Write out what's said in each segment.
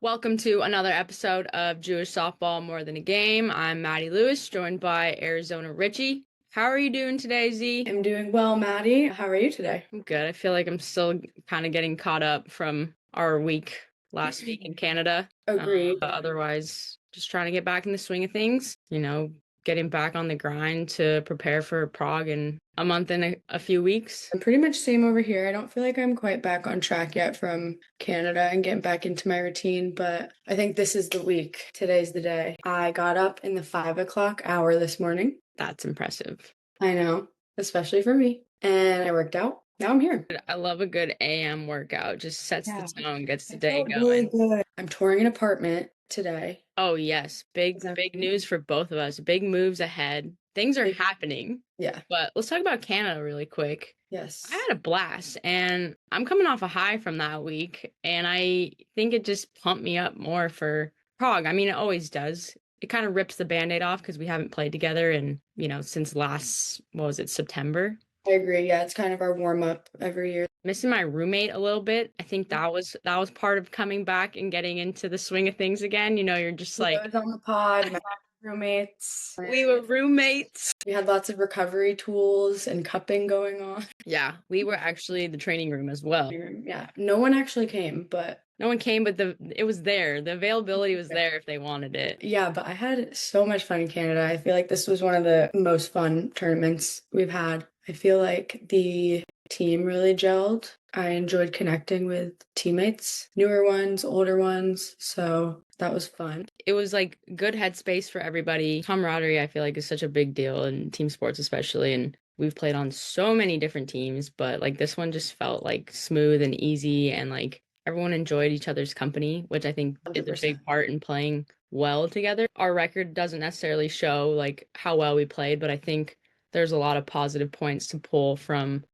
Welcome to another episode of Jewish Softball More Than a Game. I'm Maddie Lewis, joined by Arizona Richie. How are you doing today, Z? I'm doing well, Maddie. How are you today? I'm good. I feel like I'm still kind of getting caught up from our week last week in Canada. Agreed. Otherwise, just trying to get back in the swing of things, getting back on the grind to prepare for Prague in a month and a few weeks. I'm pretty much same over here. I don't feel like I'm quite back on track yet from Canada and getting back into my routine, but I think this is the week. Today's the day. I got up in the 5 o'clock hour this morning. That's impressive. I know, especially for me. And I worked out. Now I'm here. I love a good AM workout. Just sets Yeah. the tone, gets the I day felt really going. good. I'm touring an apartment today. Oh, yes. Big news for both of us. Big moves ahead. Things are happening. Yeah. But let's talk about Canada really quick. Yes. I had a blast, and I'm coming off a high from that week, and I think it just pumped me up more for Prague. I mean, it always does. It kind of rips the Band-Aid off because we haven't played together in, since last, September. I agree. Yeah, it's kind of our warm-up every year. Missing my roommate a little bit. I think that was part of coming back and getting into the swing of things again. You're just like, I was on the pod, my roommates. we were roommates. We had lots of recovery tools and cupping going on. Yeah, we were actually the training room as well. Yeah, no one actually came, but No one came, but it was there. The availability was there if they wanted it. yeah, but I had so much fun in Canada. I feel like this was one of the most fun tournaments we've had. I feel like the team really gelled. I enjoyed connecting with teammates, newer ones, older ones, so that was fun. It was like good headspace for everybody. Camaraderie, I feel like, is such a big deal in team sports, especially. And we've played on so many different teams, but like this one just felt like smooth and easy, and like everyone enjoyed each other's company, which I think is a 100%. big part in playing well together. Our record doesn't necessarily show like how well we played, but I think there's a lot of positive points to pull from,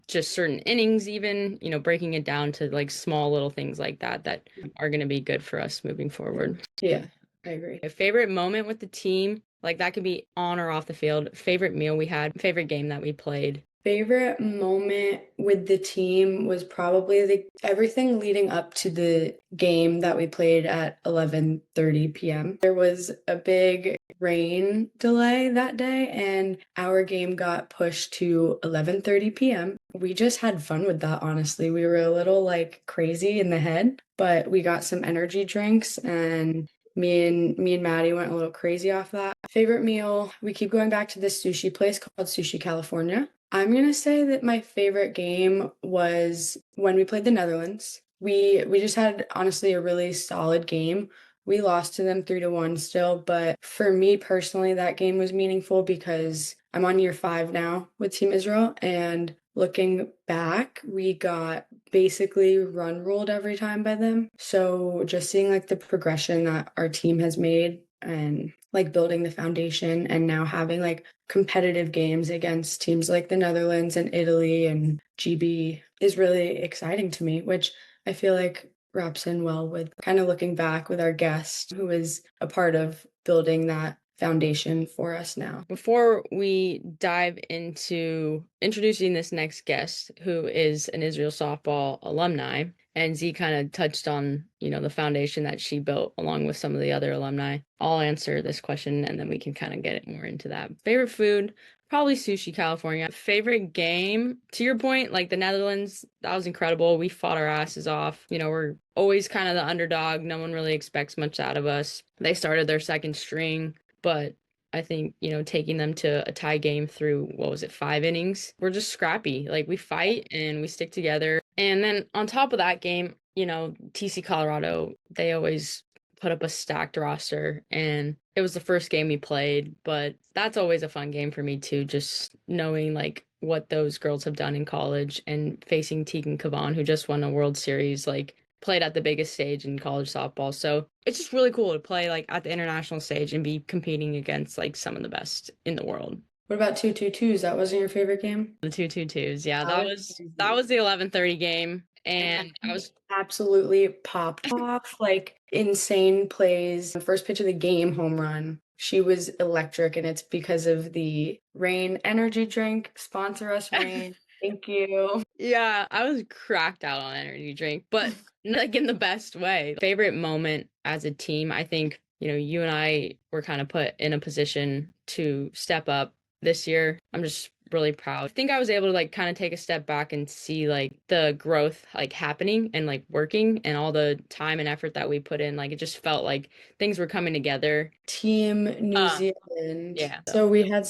just certain innings, even, breaking it down to like small little things like that are going to be good for us moving forward. Yeah, I agree. A favorite moment with the team, like that could be on or off the field. Favorite meal we had, favorite game that we played. Favorite moment with the team was probably everything leading up to the game that we played at 11:30 p.m. There was a big rain delay that day and our game got pushed to 11:30 p.m. We just had fun with that, honestly. We were a little like crazy in the head, but we got some energy drinks and me and Maddie went a little crazy off that. Favorite meal, we keep going back to this sushi place called Sushi California. I'm gonna say that my favorite game was when we played the Netherlands. We just had honestly a really solid game. We lost to them 3-1 still, but for me personally, that game was meaningful because I'm on year 5 now with Team Israel, and looking back, we got basically run ruled every time by them. So just seeing like the progression that our team has made and like building the foundation and now having like competitive games against teams like the Netherlands and Italy and GB is really exciting to me, which I feel like wraps in well with kind of looking back with our guest who is a part of building that foundation for us now. Before we dive into introducing this next guest, who is an Israel softball alumni, and Z kind of touched on, the foundation that she built along with some of the other alumni, I'll answer this question and then we can kind of get more into that. Favorite food? Probably Sushi California. Favorite game? To your point, like the Netherlands, that was incredible. We fought our asses off. We're always kind of the underdog. No one really expects much out of us. They started their second string, but I think, taking them to a tie game through, 5 innings, we're just scrappy. Like we fight and we stick together. And then on top of that game, TC Colorado, they always put up a stacked roster, and it was the first game we played, but that's always a fun game for me too, just knowing like what those girls have done in college and facing Tegan Cavan, who just won a World Series, like played at the biggest stage in college softball. So it's just really cool to play like at the international stage and be competing against like some of the best in the world. What about 2-2-2s? That wasn't your favorite game? The 2-2-2s. Yeah, That was that was the 11:30 game. And I was absolutely popped off, like insane plays. The first pitch of the game, home run. She was electric, and it's because of the Rain energy drink. Sponsor us, Rain. Thank you. Yeah, I was cracked out on energy drink, but like in the best way. Favorite moment as a team, I think, you and I were kind of put in a position to step up this year. I'm just really proud. I think I was able to like kind of take a step back and see like the growth like happening and like working and all the time and effort that we put in. Like it just felt like things were coming together. Team New Uh, Zealand. yeah. So we had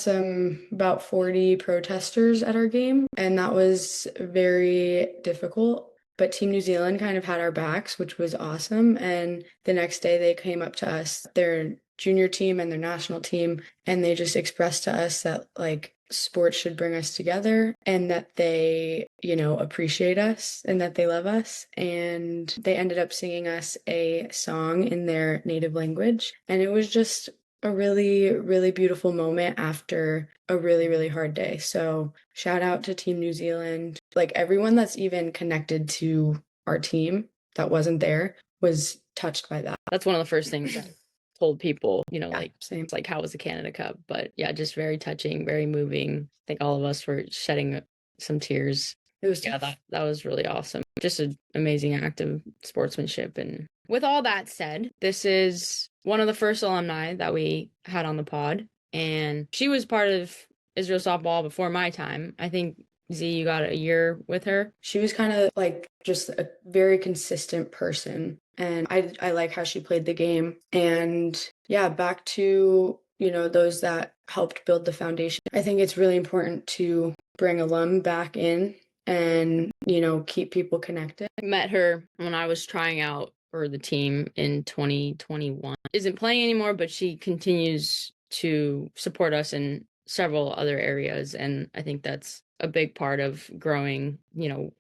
about 40 protesters at our game, and that was very difficult. But Team New Zealand kind of had our backs, which was awesome. And the next day they came up to us, their junior team and their national team, and they just expressed to us that like sports should bring us together and that they, appreciate us and that they love us. And they ended up singing us a song in their native language. And it was just a really, really beautiful moment after a really, really hard day. So shout out to Team New Zealand. Like everyone that's even connected to our team that wasn't there was touched by that. That's one of the first things I told people, Yeah, like same. it's like how was the Canada Cup? But yeah, just very touching, very moving. I think all of us were shedding some tears. It was Yeah, tough. that was really awesome. Just an amazing act of sportsmanship. And with all that said, this is one of the first alumni that we had on the pod, and she was part of Israel softball before my time. I think Z, you got a year with her. She was kind of like just a very consistent person. And I like how she played the game. And yeah, back to, those that helped build the foundation. I think it's really important to bring alum back in and, keep people connected. I met her when I was trying out for the team in 2021. Isn't playing anymore, but she continues to support us in several other areas. And I think that's a big part of growing,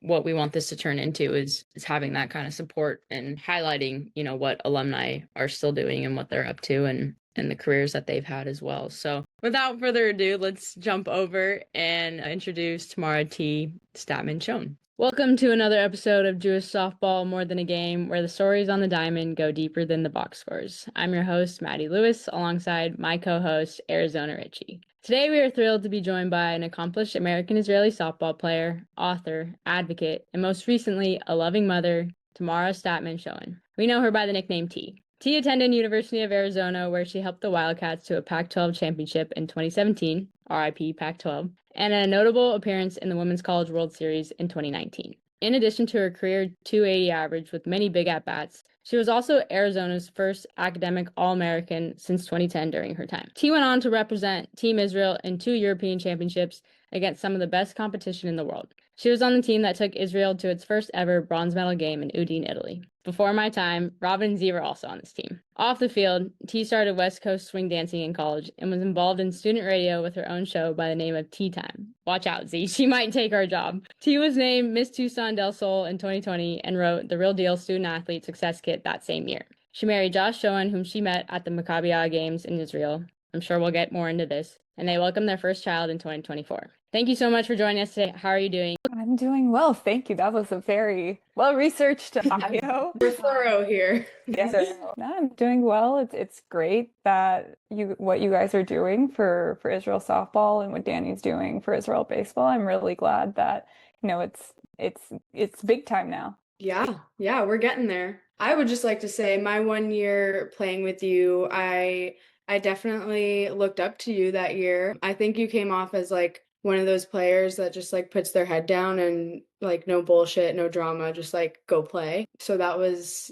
what we want this to turn into is having that kind of support and highlighting, what alumni are still doing and what they're up to and the careers that they've had as well. So without further ado, let's jump over and introduce Tamara Statman Schoen. Welcome to another episode of Jewish Softball More Than a Game, where the stories on the diamond go deeper than the box scores. I'm your host, Maddie Lewis, alongside my co-host, Arizona Ritchie. Today, we are thrilled to be joined by an accomplished American-Israeli softball player, author, advocate, and most recently, a loving mother, Tamara Statman Schoen. We know her by the nickname T. T attended University of Arizona, where she helped the Wildcats to a Pac-12 championship in 2017, RIP Pac-12, and a notable appearance in the Women's College World Series in 2019. In addition to her career .280 average with many big at-bats, she was also Arizona's first academic All-American since 2010 during her time. T went on to represent Team Israel in 2 European championships against some of the best competition in the world. She was on the team that took Israel to its first ever bronze medal game in Udine, Italy. Before my time, Robin and Z were also on this team. Off the field, T started West Coast swing dancing in college and was involved in student radio with her own show by the name of Tea Time. Watch out, Z, she might take our job. T was named Miss Tucson del Sol in 2020 and wrote the Real Deal Student Athlete Success Kit that same year. She married Josh Schoen, whom she met at the Maccabi Games in Israel. I'm sure we'll get more into this. And they welcomed their first child in 2024. Thank you so much for joining us today. How are you doing? I'm doing well, thank you. That was a very well-researched bio. We're thorough here. Yes, no, I'm doing well. It's great that what you guys are doing for Israel softball and what Danny's doing for Israel baseball. I'm really glad that it's big time now. Yeah, we're getting there. I would just like to say my 1 year playing with you, I definitely looked up to you that year. I think you came off as like one of those players that just like puts their head down and like no bullshit, no drama, just like go play. So that was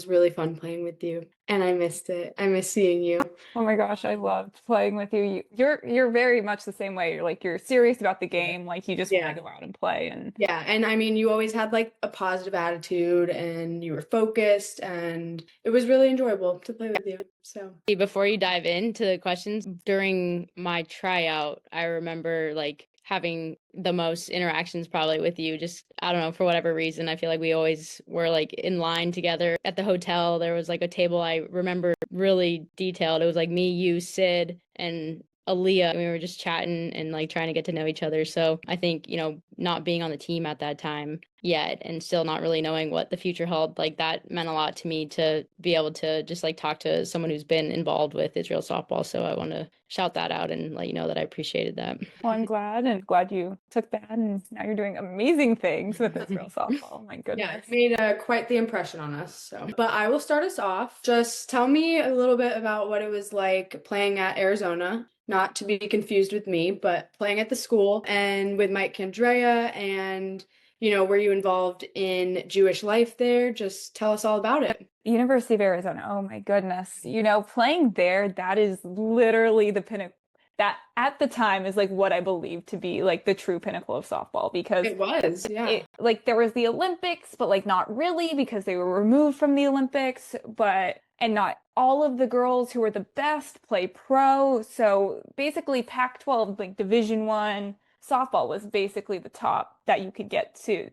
really fun playing with you. And I missed it. I miss seeing you. Oh my gosh, I loved playing with you. You're very much the same way. You're serious about the game, like you just want Yeah. to go out and play. And Yeah, and I mean, you always had like a positive attitude and you were focused, and it was really enjoyable to play with you. So, Before you dive into the questions, during my tryout, I remember like having the most interactions probably with you. Just, I don't know, for whatever reason, I feel like we always were like in line together at the hotel. There was like a table I remember really detailed. It was like me, you, Sid, and Aaliyah. We were just chatting and like trying to get to know each other. So I think, not being on the team at that time yet and still not really knowing what the future held, like that meant a lot to me to be able to just like talk to someone who's been involved with Israel softball. So I want to shout that out and let you know that I appreciated that. Well, I'm glad you took that, and now you're doing amazing things with Israel softball. Oh my Yeah, goodness. it made quite the impression on us. So, but I will start us off. Just tell me a little bit about what it was like playing at Arizona, not to be confused with me, but playing at the school and with Mike Candrea. And, were you involved in Jewish life there? Just tell us all about it. University of Arizona. Oh my goodness. Playing there, that is literally the pinnacle. That at the time is like what I believe to be like the true pinnacle of softball because It was, yeah. it like there was the Olympics, but like not really because they were removed from the Olympics, and not all of the girls who were the best play pro. So basically Pac-12, like Division One softball was basically the top that you could get to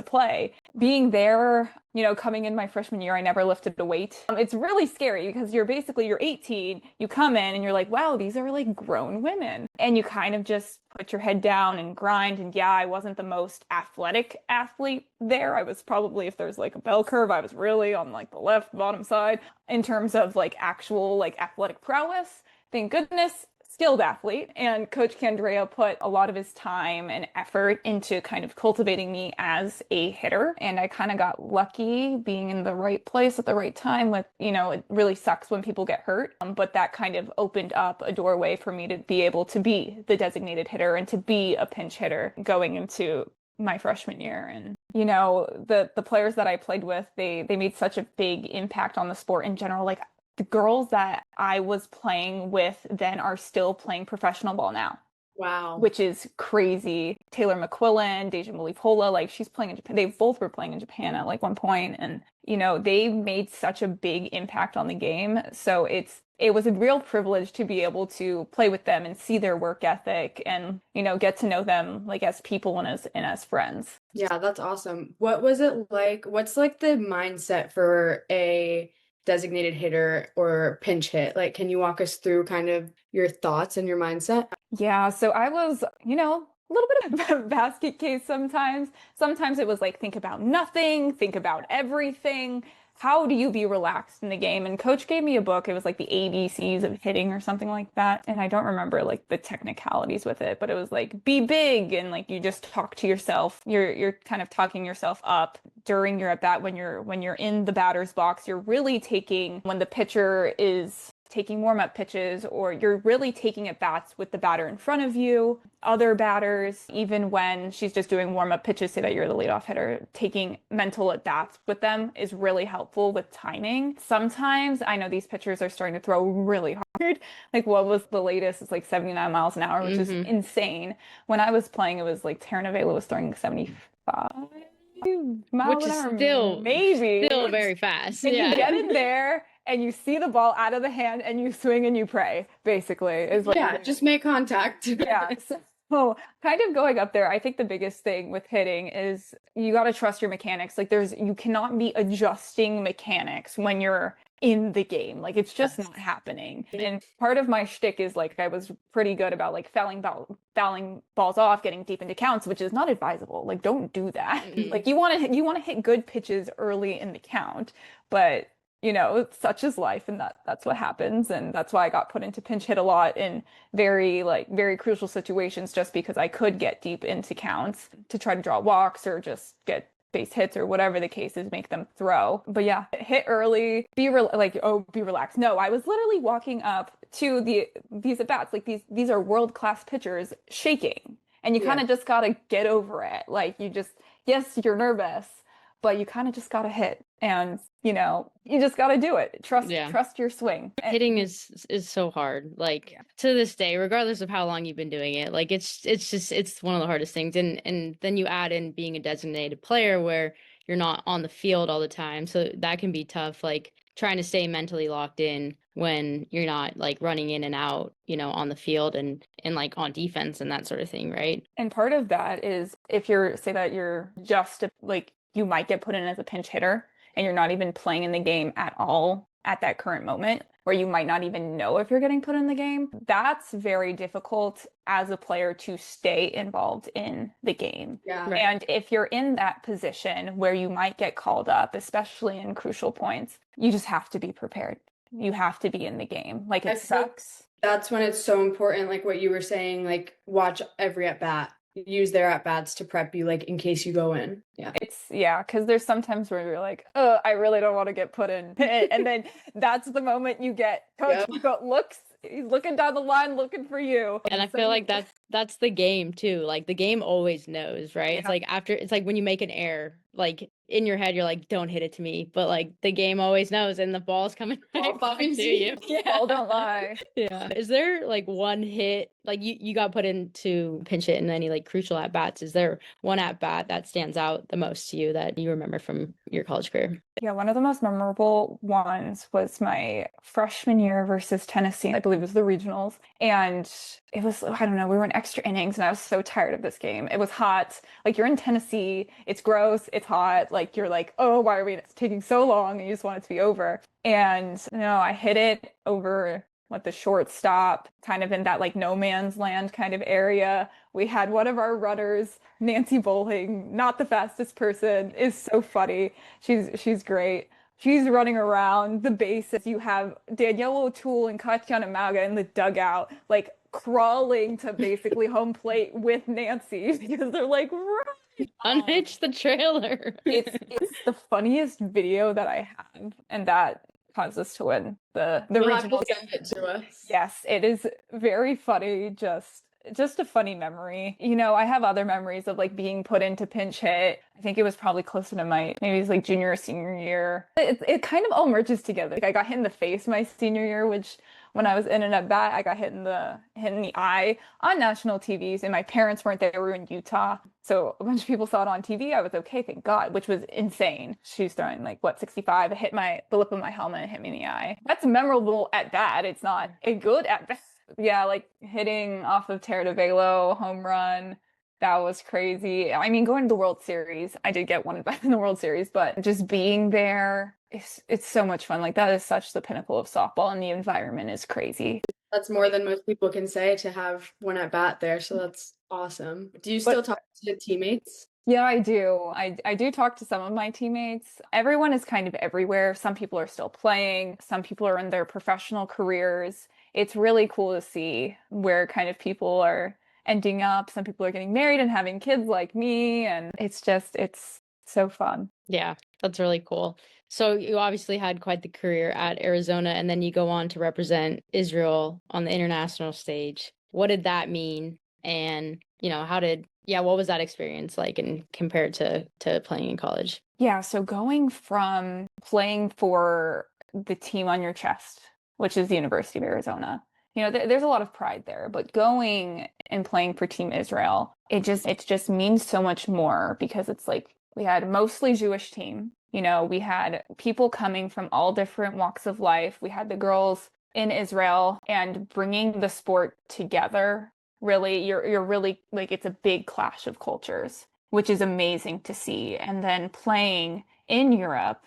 play. Being there, coming in my freshman year, I never lifted a weight. It's really scary because you're 18, you come in and you're like, wow, these are like grown women. And you kind of just put your head down and grind. And yeah, I wasn't the most athletic athlete there. I was probably, if there's like a bell curve, I was really on like the left bottom side in terms of like actual like athletic prowess. Thank goodness, skilled athlete. And Coach Candrea put a lot of his time and effort into kind of cultivating me as a hitter. And I kind of got lucky being in the right place at the right time with, it really sucks when people get hurt. But that kind of opened up a doorway for me to be able to be the designated hitter and to be a pinch hitter going into my freshman year. And the players that I played with, they made such a big impact on the sport in general. Like the girls that I was playing with then are still playing professional ball now, Wow. which is crazy. Taylor McQuillan, Deja Malipola, like she's playing in Japan. They both were playing in Japan at like one point, and they made such a big impact on the game. So it was a real privilege to be able to play with them and see their work ethic and get to know them like as people and as friends. Yeah, that's awesome. What was it like? What's like the mindset for a designated hitter or pinch hit? Like, can you walk us through kind of your thoughts and your mindset? Yeah, so I was, a little bit of a basket case sometimes. Sometimes it was like, think about nothing, think about everything. How do you be relaxed in the game? And coach gave me a book. It was like the ABCs of hitting or something like that. And I don't remember like the technicalities with it, but it was like be big and like you just talk to yourself. You're kind of talking yourself up during your at bat when you're in the batter's box. You're really taking when the pitcher is taking warm-up pitches, or you're really taking at bats with the batter in front of you, other batters, even when she's just doing warm-up pitches, say that you're the leadoff hitter, taking mental at bats with them is really helpful with timing. Sometimes I know these pitchers are starting to throw really hard. Like what was the latest? It's like 79 miles an hour, which is insane. When I was playing, it was like Terra Vela was throwing 75 miles Which an is hour, still maybe. still very fast. And Yeah. you get in there and you see the ball out of the hand and you swing and you pray, basically, is what Yeah, just make contact. yeah. So kind of going up there, I think the biggest thing with hitting is you got to trust your mechanics. Like you cannot be adjusting mechanics when you're in the game. Like it's just not happening. And part of my shtick is like I was pretty good about like fouling balls off, getting deep into counts, which is not advisable. Like don't do that. Like you want to hit good pitches early in the count, but such is life, and that's what happens. And that's why I got put into pinch hit a lot in very crucial situations, just because I could get deep into counts to try to draw walks or just get base hits or whatever the case is, make them throw. But yeah, hit early, be relaxed. No, I was literally walking up to these at bats, like these are world-class pitchers shaking. And you kind of just gotta get over it. Like yes, you're nervous, but you kind of just gotta hit. And you just got to do it. Trust your swing. Hitting is so hard. Like to this day, regardless of how long you've been doing it, like it's one of the hardest things. And then you add in being a designated player where you're not on the field all the time. So that can be tough, like trying to stay mentally locked in when you're not like running in and out, on the field and like on defense and that sort of thing, right? And part of that is if you're say that you're just like you might get put in as a pinch hitter. and you're not even playing in the game at all at that current moment, where you might not even know if you're getting put in the game, that's very difficult as a player to stay involved in the game. Yeah. Right. And if you're in that position where you might get called up, especially in crucial points, you just have to be prepared. You have to be in the game. Like, I it feel sucks. that's when it's so important, like what you were saying, like watch every at bat. Use their at bats to prep you, like in case you go in. Yeah. Yeah, because there's sometimes where you're like, oh, I really don't want to get put in. And then that's the moment you get Coach Yep. he's looking down the line looking for you. And I feel like that's the game too. Like the game always knows, right? It's Yeah. like it's like when you make an error, like in your head you're like, don't hit it to me. But like the game always knows and the ball's coming right back to you. Yeah. Ball don't lie. Yeah. Is there like one hit, like you got put into pinch hit in any like crucial at bats? Is there one at bat that stands out the most to you that you remember from your college career? Yeah, one of the most memorable ones was my freshman year versus Tennessee. I believe it was the regionals. And it was, I don't know, we were in extra innings and I was so tired of this game. It was hot. Like, you're in Tennessee, it's gross, it's hot. Like, you're like, oh, why are we taking so long? And you just want it to be over. And I hit it over the shortstop, kind of in that like no man's land kind of area. We had one of our runners, Nancy Bowling, not the fastest person, is so funny. She's great. She's running around the bases. You have Danielle O'Toole and Katiana Maga in the dugout, like crawling to basically home plate with Nancy because they're like, run! Unhitch the trailer. It's the funniest video that I have, and that caused us to win the You'll have regional to send it to us. Yes, it is very funny, just a funny memory. I have other memories of like being put into pinch hit. I think it was probably closer to maybe it's like junior or senior year. It kind of all merges together. Like, I got hit in the face my senior year, which when I was in and at bat, I got hit in the eye on national TVs, and my parents weren't there. We were in Utah. So a bunch of people saw it on TV. I was okay, thank God, which was insane. She was throwing like 65. It hit the lip of my helmet and hit me in the eye. That's memorable at bat. It's not a good at bat. Yeah, like hitting off of Terra de Velo, home run. That was crazy. I mean, going to the World Series, I did get one back in the World Series, but just being there, it's so much fun. Like, that is such the pinnacle of softball, and the environment is crazy. That's more than most people can say to have one at bat there, so that's awesome. Do you still talk to teammates? Yeah, I do. I do talk to some of my teammates. Everyone is kind of everywhere. Some people are still playing. Some people are in their professional careers. It's really cool to see where kind of people are ending up. Some people are getting married and having kids like me, and it's so fun. Yeah, that's really cool. So you obviously had quite the career at Arizona, and then you go on to represent Israel on the international stage. What did that mean? And, what was that experience like and compared to playing in college? Yeah, so going from playing for the team on your chest, which is the University of Arizona, there's a lot of pride there, but going and playing for Team Israel, it just means so much more, because it's like we had a mostly Jewish team. We had people coming from all different walks of life. We had the girls in Israel, and bringing the sport together. Really, you're really like, it's a big clash of cultures, which is amazing to see. And then playing in Europe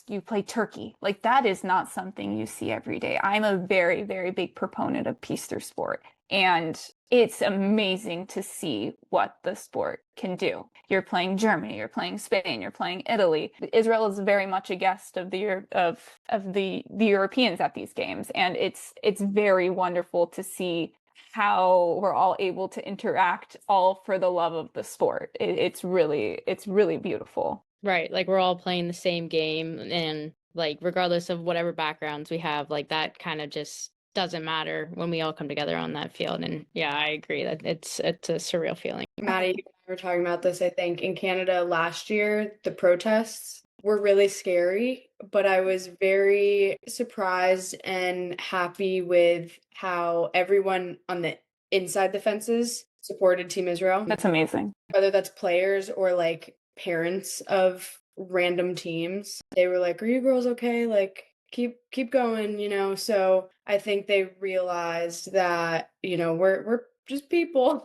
you play Turkey. Like, that is not something you see every day. I'm a very, very big proponent of peace through sport. And it's amazing to see what the sport can do. You're playing Germany, you're playing Spain, you're playing Italy. Israel is very much a guest of the Europeans at these games. And it's very wonderful to see how we're all able to interact, all for the love of the sport. It's really beautiful. Right, like we're all playing the same game, and like regardless of whatever backgrounds we have, like that kind of just doesn't matter when we all come together on that field. And yeah, I agree that it's a surreal feeling. Maddie, we were talking about this, I think, in Canada last year. The protests were really scary, but I was very surprised and happy with how everyone on the inside the fences supported Team Israel. That's amazing. Whether that's players or like parents of random teams, they were like, "Are you girls okay? Like, keep going, So I think they realized that, we're just people,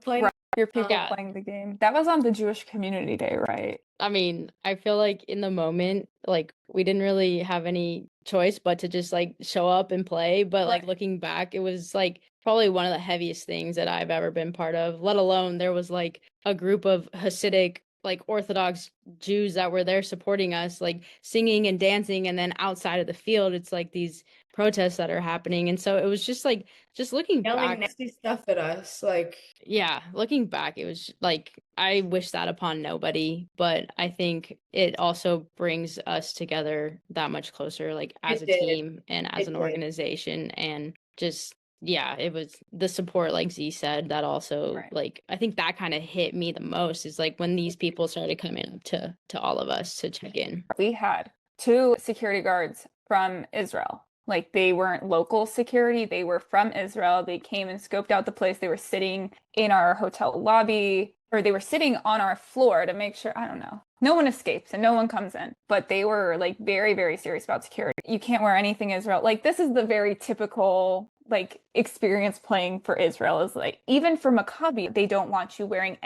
playing. Right. Your people Yeah. playing the game. That was on the Jewish Community Day, right? I mean, I feel like in the moment, like we didn't really have any choice but to just like show up and play. But like Right. looking back, it was like probably one of the heaviest things that I've ever been part of, let alone there was like a group of Hasidic, like Orthodox Jews that were there supporting us, like singing and dancing. And then outside of the field, it's like these protests that are happening. And so it was just like, just looking Yelling back, nasty stuff at us, like. yeah, looking back, it was like I wish that upon nobody, but I think it also brings us together that much closer, like as It a did. team and as It an did. organization, and just yeah, it was the support, like Z said, that also Right. like I think that kind of hit me the most is like when these people started coming up to all of us to check in. We had two security guards from Israel. Like they weren't local security, they were from Israel. They came and scoped out the place. They were sitting in our hotel lobby, or they were sitting on our floor to make sure, I don't know, no one escapes and no one comes in. But they were like very, very serious about security. You can't wear anything Israel. Like this is the very typical like experience playing for Israel is like even for Maccabi, they don't want you wearing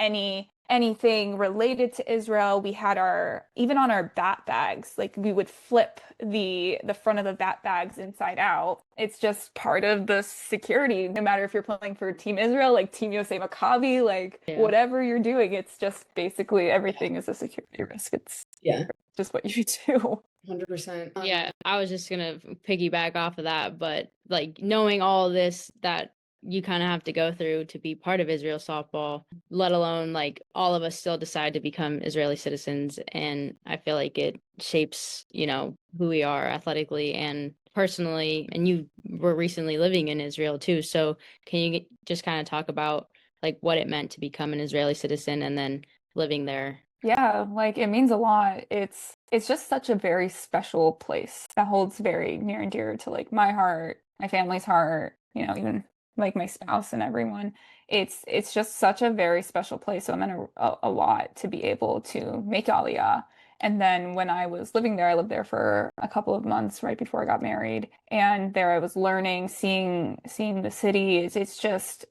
anything related to Israel. We had our even on our bat bags, like we would flip the front of the bat bags inside out. It's just part of the security, no matter if you're playing for Team Israel, like Team USA Maccabi, like Yeah. whatever you're doing, it's just basically everything is a security risk. It's Yeah, just what you do. 100%. Yeah, I was just gonna piggyback off of that, but like knowing all this that you kind of have to go through to be part of Israel softball, let alone like all of us still decide to become Israeli citizens, and I feel like it shapes, who we are athletically and personally. And you were recently living in Israel too, so can you just kind of talk about like what it meant to become an Israeli citizen and then living there? Yeah, like it means a lot. It's just such a very special place that holds very near and dear to like my heart, my family's heart, even like my spouse and everyone. It's just such a very special place. So it meant a lot to be able to make Aliyah. And then when I was living there, I lived there for a couple of months right before I got married. And there I was learning, seeing the city. It's just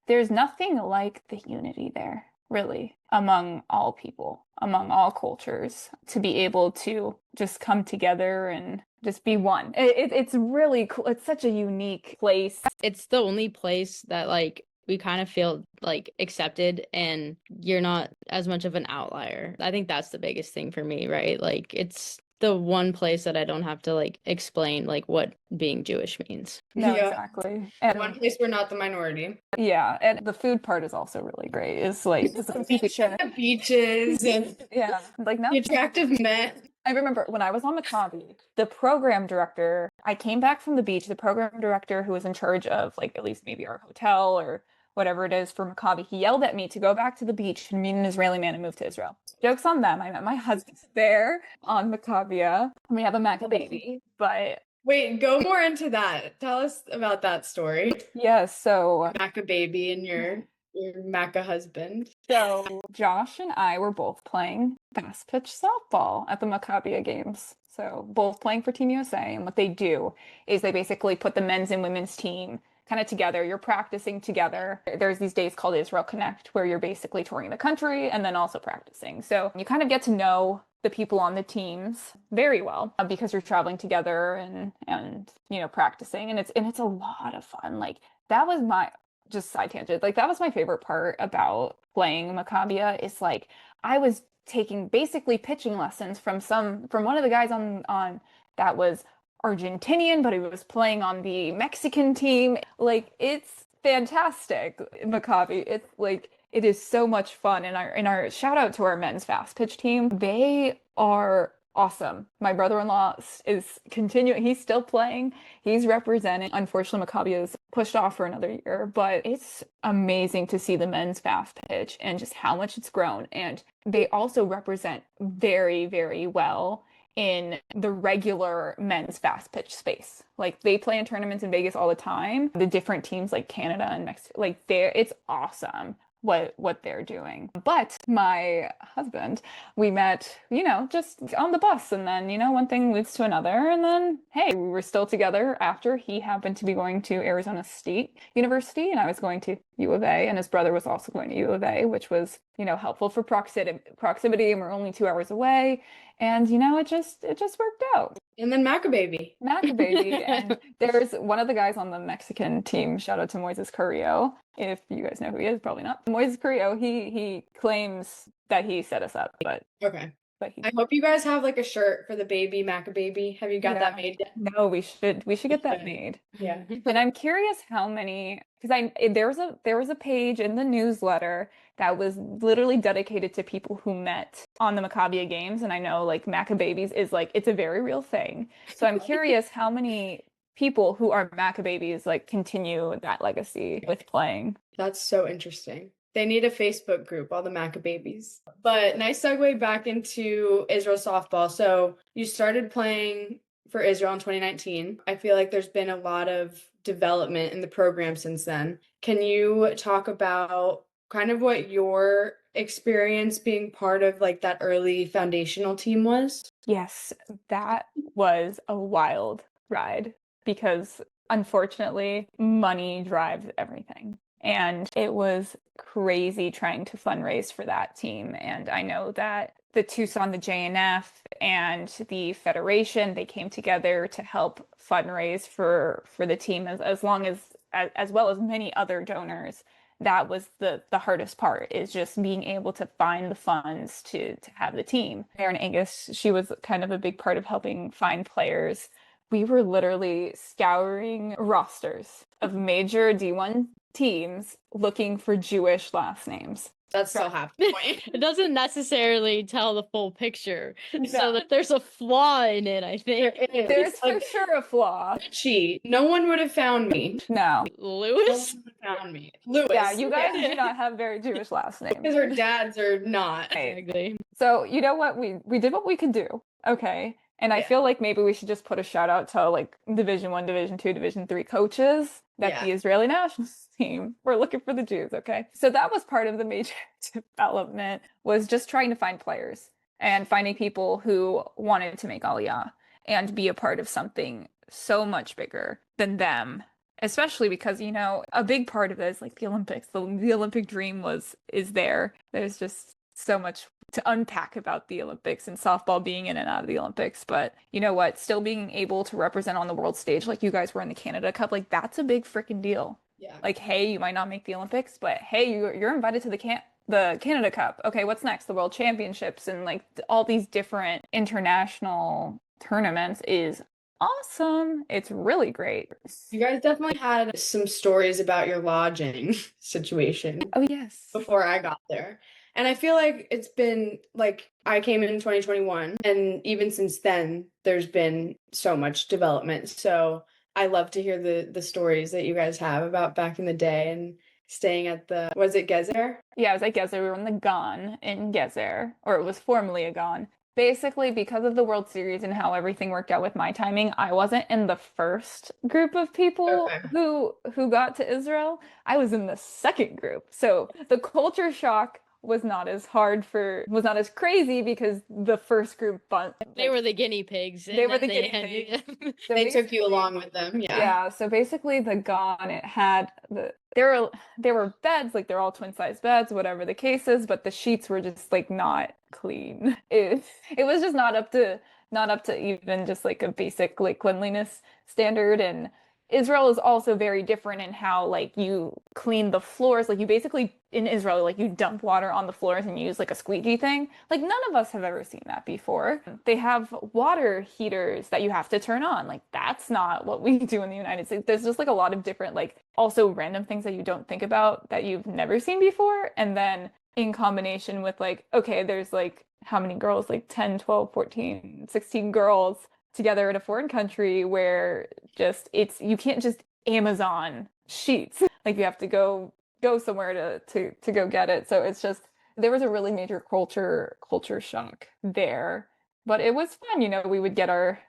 there's nothing like the unity there really, among all people, among all cultures, to be able to just come together and just be one. It's really cool. It's such a unique place. It's the only place that like we kind of feel like accepted and you're not as much of an outlier. I think that's the biggest thing for me, right? Like it's the one place that I don't have to like explain like what being Jewish means. No, Yeah. exactly. One And place we're not the minority. yeah, and the food part is also really great. It's like just The beaches and yeah, like now the attractive men. I remember when I was on Maccabi, the program director, I came back from the beach, the program director who was in charge of like at least maybe our hotel or whatever it is for Maccabi, he yelled at me to go back to the beach and meet an Israeli man and move to Israel. Joke's on them. I met my husband there on Maccabia. We have a Macca baby, but Wait, go more into that. Tell us about that story. yeah, so Maca baby and your Maca husband. So Josh and I were both playing fast pitch softball at the Maccabia games. So both playing for Team USA. And what they do is they basically put the men's and women's team kind of together. You're practicing together. There's these days called Israel Connect where you're basically touring the country and then also practicing. So you kind of get to know the people on the teams very well because you're traveling together and practicing and it's a lot of fun. Like that was my just side tangent. Like that was my favorite part about playing Maccabia is like I was taking basically pitching lessons from one of the guys on that was Argentinian, but he was playing on the Mexican team. Like it's fantastic, Maccabi. It's like it is so much fun. And our shout out to our men's fast pitch team. They are awesome. My brother-in-law is continuing. He's still playing. He's representing. Unfortunately, Maccabi is pushed off for another year, but it's amazing to see the men's fast pitch and just how much it's grown. And they also represent very, very well in the regular men's fast pitch space. Like they play in tournaments in Vegas all the time. The different teams like Canada and Mexico, like it's awesome what they're doing. But my husband, we met, just on the bus and then, one thing leads to another and then hey, we were still together after he happened to be going to Arizona State University and I was going to U of A, and his brother was also going to U of A, which was, helpful for proximity, and we're only 2 hours away. And it just worked out. And then Maccababy. Maccababy. And there's one of the guys on the Mexican team, shout out to Moises Carrillo. If you guys know who he is, probably not. Moises Carrillo, he claims that he set us up, but Okay. he I hope you guys have like a shirt for the baby Maccababy. Have you got that made yet? No, we should get that made. Yeah. And I'm curious how many, because there was a page in the newsletter that was literally dedicated to people who met on the Maccabia Games, and I know like Maccababies is like it's a very real thing. So I'm curious how many people who are Maccababies like continue that legacy with playing. That's so interesting. They need a Facebook group, all the Maccababies. But nice segue back into Israel softball. So you started playing for Israel in 2019. I feel like there's been a lot of development in the program since then. Can you talk about kind of what your experience being part of like that early foundational team was? Yes, that was a wild ride because unfortunately, money drives everything. And it was crazy trying to fundraise for that team. And I know that the Tucson, the JNF, and the Federation, they came together to help fundraise for the team as well as many other donors. That was the hardest part, is just being able to find the funds to have the team. Erin Angus, she was kind of a big part of helping find players. We were literally scouring rosters of major D1 teams looking for Jewish last names. That's so half the point. It doesn't necessarily tell the full picture. No. So that there's a flaw in it, I think. There's for sure a flaw. Cheat. No one would have found me. No. Lewis? No one would have found me. Lewis. Yeah, you guys do not have very Jewish last names. Because our dads are not. Exactly. So you know what? We did what we could do. Okay. And I feel like maybe we should just put a shout out to like Division I, Division II, Division III coaches that the Israeli national team were looking for the Jews. Okay. So that was part of the major development, was just trying to find players and finding people who wanted to make Aliyah and be a part of something so much bigger than them. Especially because, a big part of it is like the Olympics. The Olympic dream is there. There's just so much to unpack about the Olympics and softball being in and out of the Olympics. But you know what? Still being able to represent on the world stage like you guys were in the Canada Cup, like that's a big freaking deal. Yeah. Like, hey, you might not make the Olympics, but hey, you're invited to the Canada Cup. Okay, what's next? The World Championships and like all these different international tournaments is awesome. It's really great. You guys definitely had some stories about your lodging situation. Oh, yes. Before I got there. And I feel like it's been like I came in 2021, and even since then, there's been so much development. So I love to hear the stories that you guys have about back in the day and staying at was it Gezer? Yeah, it was at Gezer. We were in the Gan in Gezer, or it was formerly a Gan. Basically, because of the World Series and how everything worked out with my timing, I wasn't in the first group of people who got to Israel. I was in the second group. So the culture shock was not as crazy because the first group they were the guinea pigs. They were the guinea pigs. So they took you along with them. Yeah. So basically the Gan, it had there were beds, like they're all twin size beds, whatever the case is, but the sheets were just like not clean. It was just not up to even just like a basic like cleanliness standard. And Israel is also very different in how like you clean the floors. Like you basically in Israel, like you dump water on the floors and use like a squeegee thing. Like none of us have ever seen that before. They have water heaters that you have to turn on. Like that's not what we do in the United States. There's just like a lot of different like also random things that you don't think about that you've never seen before. And then in combination with like, okay, there's like how many girls? Like 10, 12, 14, 16 girls together in a foreign country where you can't just Amazon sheets. Like you have to go somewhere to go get it. So it's just there was a really major culture shock there. But it was fun, we would get our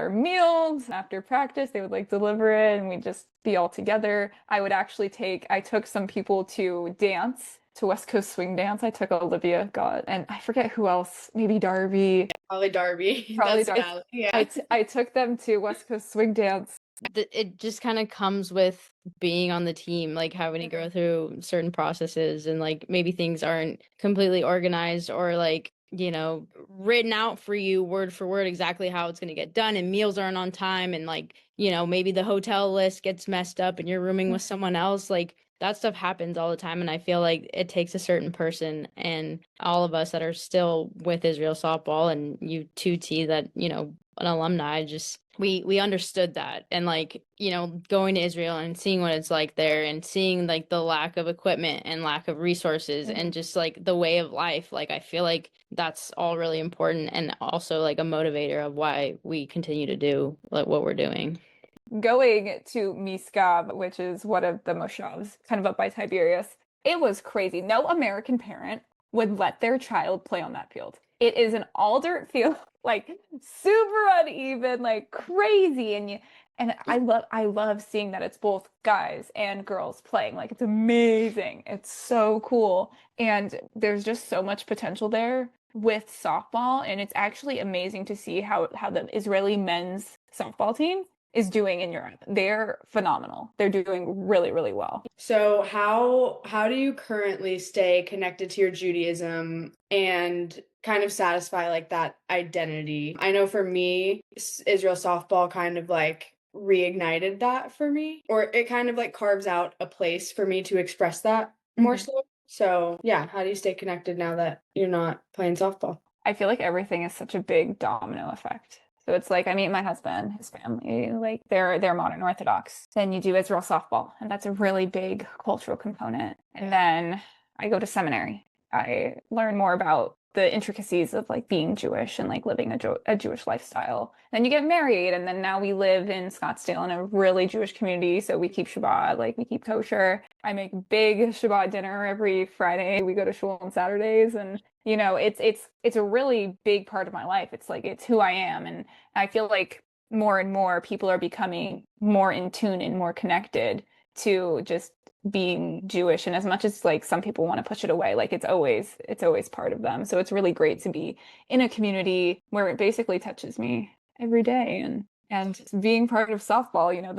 meals after practice. They would like deliver it and we'd just be all together. I took some people to dance, to West Coast swing dance. I took Olivia, and I forget who else, maybe Darby. Probably Darby. Probably That's Darby. yeah. I took them to West Coast swing dance It just kind of comes with being on the team, like having to go through certain processes and like maybe things aren't completely organized or like, written out for you word for word exactly how it's going to get done and meals aren't on time and like, maybe the hotel list gets messed up and you're rooming with someone else. Like that stuff happens all the time. And I feel like it takes a certain person and all of us that are still with Israel softball and you 2T that, an alumni just we understood that and like going to Israel and seeing what it's like there and seeing like the lack of equipment and lack of resources and just like the way of life, like I feel like that's all really important and also like a motivator of why we continue to do like what we're doing. Going to Miskab, which is one of the moshavs, kind of up by Tiberias, it was crazy. No American parent would let their child play on that field. It is an all dirt field, like super uneven, like crazy. And I love seeing that it's both guys and girls playing. Like it's amazing. It's so cool. And there's just so much potential there with softball. And it's actually amazing to see how the Israeli men's softball team is doing in Europe. They're phenomenal. They're doing really, really well. So how do you currently stay connected to your Judaism and kind of satisfy like that identity? I know for me, Israel softball kind of like reignited that for me, or it kind of like carves out a place for me to express that more so. So, yeah, how do you stay connected now that you're not playing softball? I feel like everything is such a big domino effect. So it's like I meet my husband, his family, like they're modern Orthodox. Then you do Israel softball, and that's a really big cultural component. And then I go to seminary. I learn more about the intricacies of like being Jewish and like living a Jewish lifestyle. Then you get married, and then now we live in Scottsdale in a really Jewish community, so we keep Shabbat, like we keep kosher. I make big Shabbat dinner every Friday. We go to shul on Saturdays, and it's a really big part of my life. It's like it's who I am, and I feel like more and more people are becoming more in tune and more connected to just being Jewish. And as much as like some people want to push it away, like it's always part of them. So it's really great to be in a community where it basically touches me every day. And being part of softball,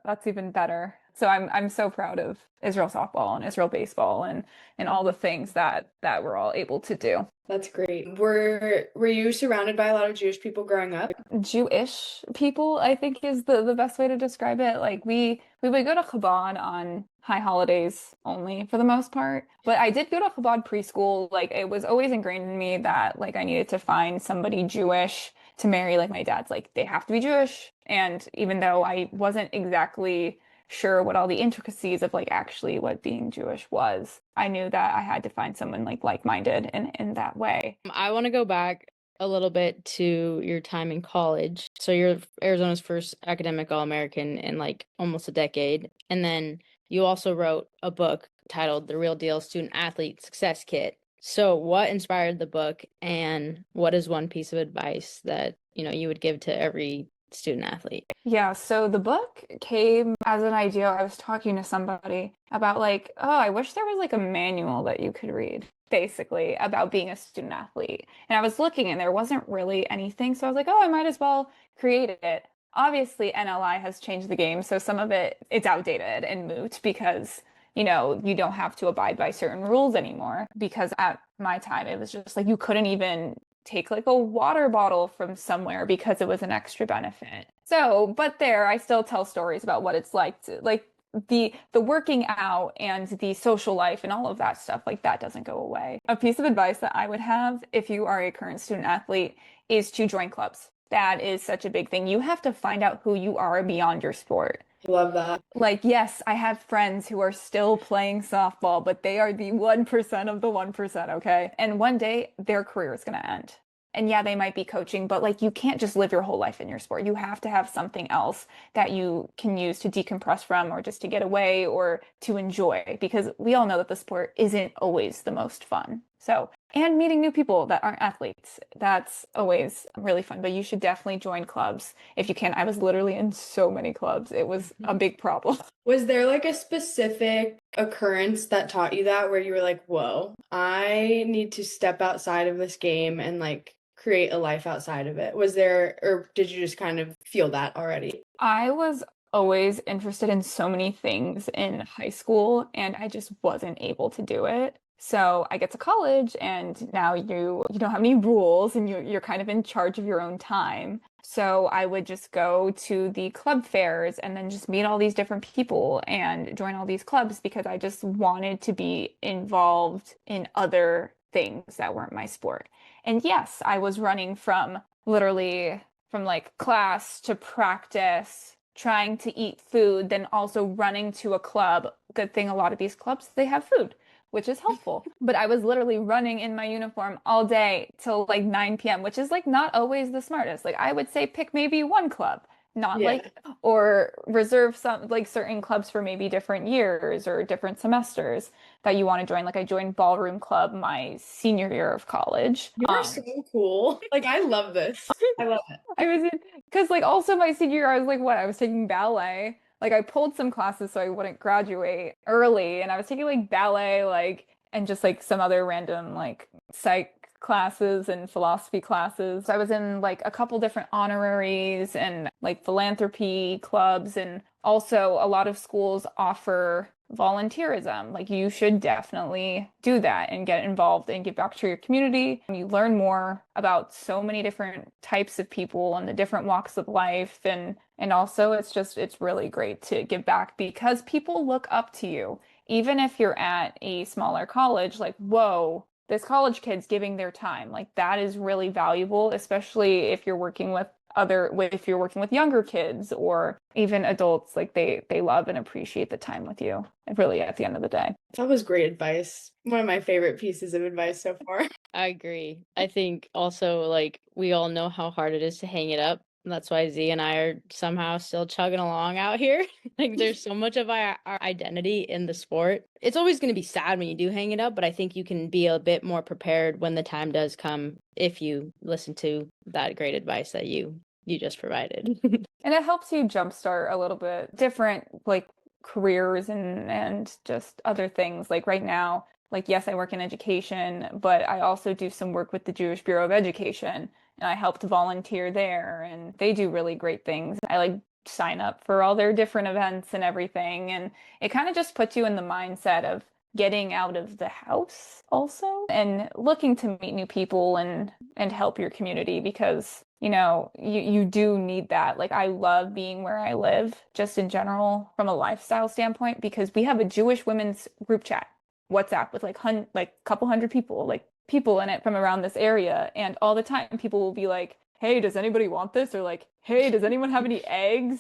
that's even better. So I'm so proud of Israel softball and Israel baseball and all the things that we're all able to do. That's great. Were you surrounded by a lot of Jewish people growing up? Jewish people, I think is the best way to describe it. Like we would go to Chabad on high holidays only for the most part. But I did go to Chabad preschool. Like it was always ingrained in me that like I needed to find somebody Jewish to marry. Like my dad's like, they have to be Jewish. And even though I wasn't exactly sure what all the intricacies of like actually what being Jewish was, I knew that I had to find someone like-minded in that way. I want to go back a little bit to your time in college. So you're Arizona's first academic All-American in like almost a decade. And then you also wrote a book titled The Real Deal Student Athlete Success Kit. So what inspired the book and what is one piece of advice that, you would give to every student athlete? Yeah, so the book came as an idea. I was talking to somebody about like, oh, I wish there was like a manual that you could read, basically, about being a student athlete. And I was looking and there wasn't really anything. So I was like, oh, I might as well create it. Obviously, NLI has changed the game, so some of it's outdated and moot because, you don't have to abide by certain rules anymore. Because at my time, it was just like you couldn't even take like a water bottle from somewhere because it was an extra benefit. So, but there, I still tell stories about what it's like to like the working out and the social life and all of that stuff, like that doesn't go away. A piece of advice that I would have if you are a current student athlete is to join clubs. That is such a big thing. You have to find out who you are beyond your sport. Love that. Like, yes, I have friends who are still playing softball, but they are the 1% of the 1%, okay? And one day their career is going to end. And yeah, they might be coaching, but like you can't just live your whole life in your sport. You have to have something else that you can use to decompress from or just to get away or to enjoy because we all know that the sport isn't always the most fun. So, and meeting new people that aren't athletes, that's always really fun. But you should definitely join clubs if you can. I was literally in so many clubs. It was a big problem. Was there like a specific occurrence that taught you that where you were like, whoa, I need to step outside of this game and like create a life outside of it? Was there, or did you just kind of feel that already? I was always interested in so many things in high school, and I just wasn't able to do it. So I get to college, and now you don't have any rules, and you're kind of in charge of your own time. So I would just go to the club fairs and then just meet all these different people and join all these clubs because I just wanted to be involved in other things that weren't my sport. And yes, I was running from literally from like class to practice, trying to eat food, then also running to a club. Good thing a lot of these clubs, they have food, which is helpful. But I was literally running in my uniform all day till like 9 p.m., which is like not always the smartest. Like I would say pick maybe one club, not Yeah. like, or reserve some like certain clubs for maybe different years or different semesters that you want to join. Like I joined ballroom club my senior year of college. You're so cool. Like, I love this. I love it. I was in, because like also my senior year, I was like, what? I was taking ballet. Like I pulled some classes so I wouldn't graduate early, and I was taking like ballet, like, and just like some other random like psych classes and philosophy classes. I was in like a couple different honoraries and like philanthropy clubs, and also a lot of schools offer volunteerism. Like you should definitely do that and get involved and give back to your community. You learn more about so many different types of people and the different walks of life, and also it's really great to give back because people look up to you. Even if you're at a smaller college, like, whoa, this college kid's giving their time. Like that is really valuable, especially if you're working with if you're working with younger kids or even adults, like they love and appreciate the time with you. Really, at the end of the day. That was great advice. One of my favorite pieces of advice so far. I agree. I think also like we all know how hard it is to hang it up. That's why Z and I are somehow still chugging along out here. Like there's so much of our identity in the sport. It's always going to be sad when you do hang it up, but I think you can be a bit more prepared when the time does come if you listen to that great advice that you just provided. And it helps you jumpstart a little bit different like careers and just other things. Like right now, like yes, I work in education, but I also do some work with the Jewish Bureau of Education, and I helped volunteer there, and they do really great things. I like sign up for all their different events and everything, and it kind of just puts you in the mindset of getting out of the house also and looking to meet new people and help your community because you do need that. Like I love being where I live just in general from a lifestyle standpoint because we have a Jewish women's group chat WhatsApp with like a couple hundred people, like people in it from around this area, and all the time people will be like, hey, does anybody want this? Or like, hey, does anyone have any eggs?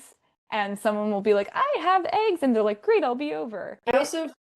And someone will be like, I have eggs, and they're like, great, I'll be over.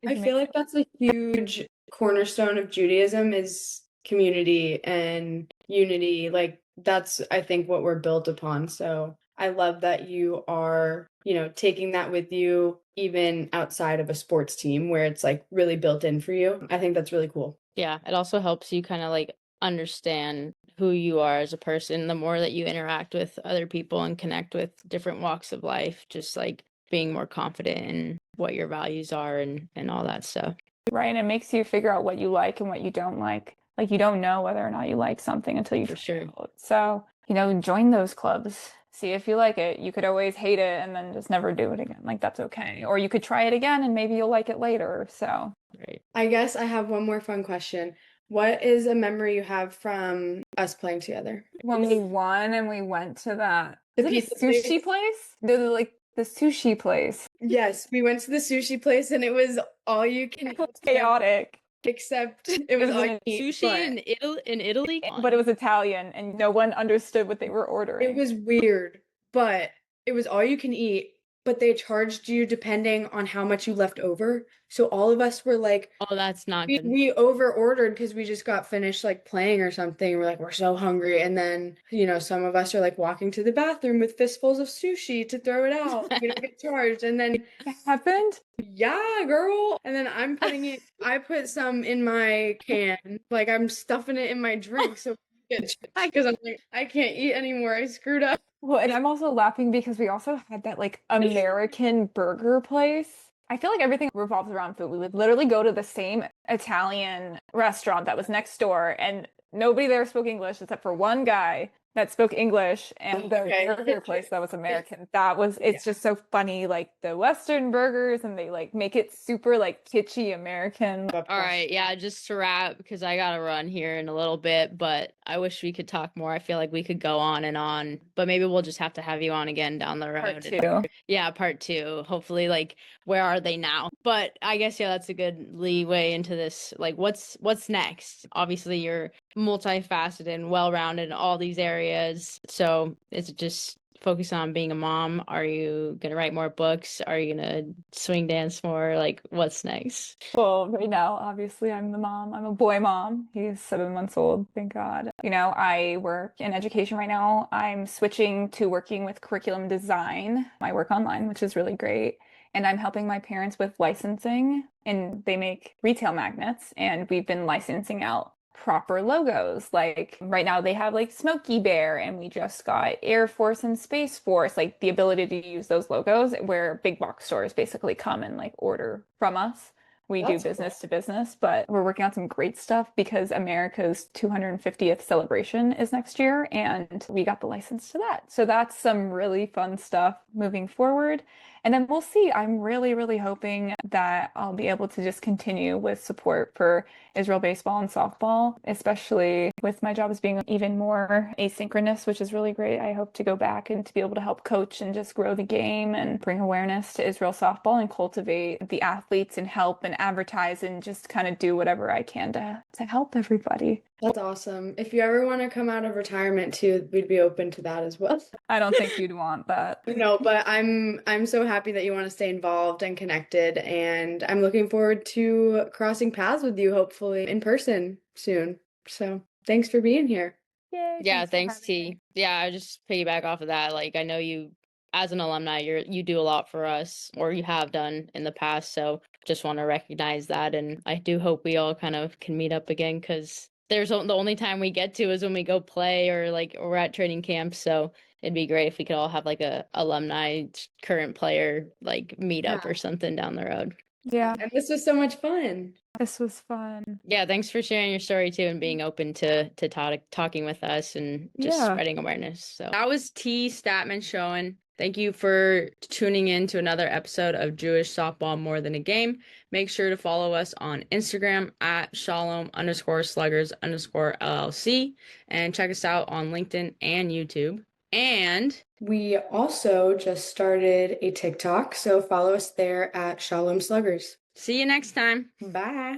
I feel like that's a huge cornerstone of Judaism is community and unity. Like that's, I think, what we're built upon. So I love that you are, taking that with you even outside of a sports team where it's like really built in for you. I think that's really cool. Yeah, it also helps you kind of like understand who you are as a person the more that you interact with other people and connect with different walks of life, just like being more confident in what your values are and all that stuff. Right, and it makes you figure out what you like and what you don't like. Like you don't know whether or not you like something until you For try it sure. out. So, join those clubs. See if you like it. You could always hate it and then just never do it again. Like that's okay. Or you could try it again and maybe you'll like it later. So, Right. I guess I have one more fun question. What is a memory you have from us playing together? when we won and we went to The is it pizza a sushi place? place? Like the sushi place. Yes, we went to the sushi place and it was all you can It eat, was chaotic. except it It was was all in you a can eat, Sushi but in Italy? Come but it on. was Italian and no one understood what they were it ordering. was weird. But it was all you can eat, but they charged you depending on how much you left over. So all of us were like, Oh, that's not we, good. we over ordered because we just got finished like playing or something. We're like, we're so hungry. And then, some of us are like walking to the bathroom with fistfuls of sushi to throw it out. We don't get charged. And then, It happened? yeah, girl. And then I put some in my can. Like I'm stuffing it in my drink. So because I'm like, I can't eat anymore. I screwed up. Well, and I'm also laughing because we also had that like American burger place. I feel like everything revolves around food. We would literally go to the same Italian restaurant that was next door, and nobody there spoke English except for one guy that spoke English and the Okay. burger place that was American. That was, it's just so funny, like the Western burgers, and they like make it super like kitschy American. All right, yeah, just to wrap, because I gotta run here in a little bit, but I wish we could talk more. I feel like we could go on and on, but maybe we'll just have to have you on again down the road. Part two. Yeah, part two. Hopefully, like, where are they now? But I guess, yeah, that's a good leeway into this. Like, what's next? Obviously, you're multifaceted and well-rounded in all these areas. So is it just focus on being a mom? Are you gonna write more books? Are you gonna swing dance more? Like, what's next? Well, right now, obviously, I'm the mom. I'm a boy mom. He's 7 months old, thank God. You know, I work in education right now. I'm switching to working with curriculum design. I work online, which is really great. And I'm helping my parents with licensing, and they make retail magnets, and we've been licensing out proper logos. Like right now they have like Smokey Bear, and we just got Air Force and Space Force, like the ability to use those logos where big box stores basically come and like order from us. We do That's business cool. to business, but we're working on some great stuff because America's 250th celebration is next year, and we got the license to that. So that's some really fun stuff moving forward. And then we'll see. I'm really, really hoping that I'll be able to just continue with support for Israel baseball and softball, especially with my job as being even more asynchronous, which is really great. I hope to go back and to be able to help coach and just grow the game and bring awareness to Israel softball and cultivate the athletes and help and advertise and just kind of do whatever I can to help everybody. That's awesome. If you ever want to come out of retirement too, we'd be open to that as well. I don't think you'd want that. No, but I'm so happy that you want to stay involved and connected, and I'm looking forward to crossing paths with you hopefully in person soon. So, thanks for being here. Yay, Yeah, thanks for thanks, having me. T. Yeah, I just piggyback off of that. Like, I know you, as an alumni, you do a lot for us, or you have done in the past. So just want to recognize that, and I do hope we all kind of can meet up again because the only time we get to is when we go play or like or we're at training camp. So it'd be great if we could all have like a alumni current player like meetup Yeah. or something down the road. Yeah, And this was so much fun. this was fun. Yeah, thanks for sharing your story too and being open to talking with us and just Yeah. spreading awareness. So that was T. Statman Schoen. Thank you for tuning in to another episode of Jewish Softball More Than a Game. Make sure to follow us on Instagram at Shalom_sluggers_LLC and check us out on LinkedIn and YouTube. And We also just started a TikTok, so follow us there at Shalom Sluggers. see you next time. Bye.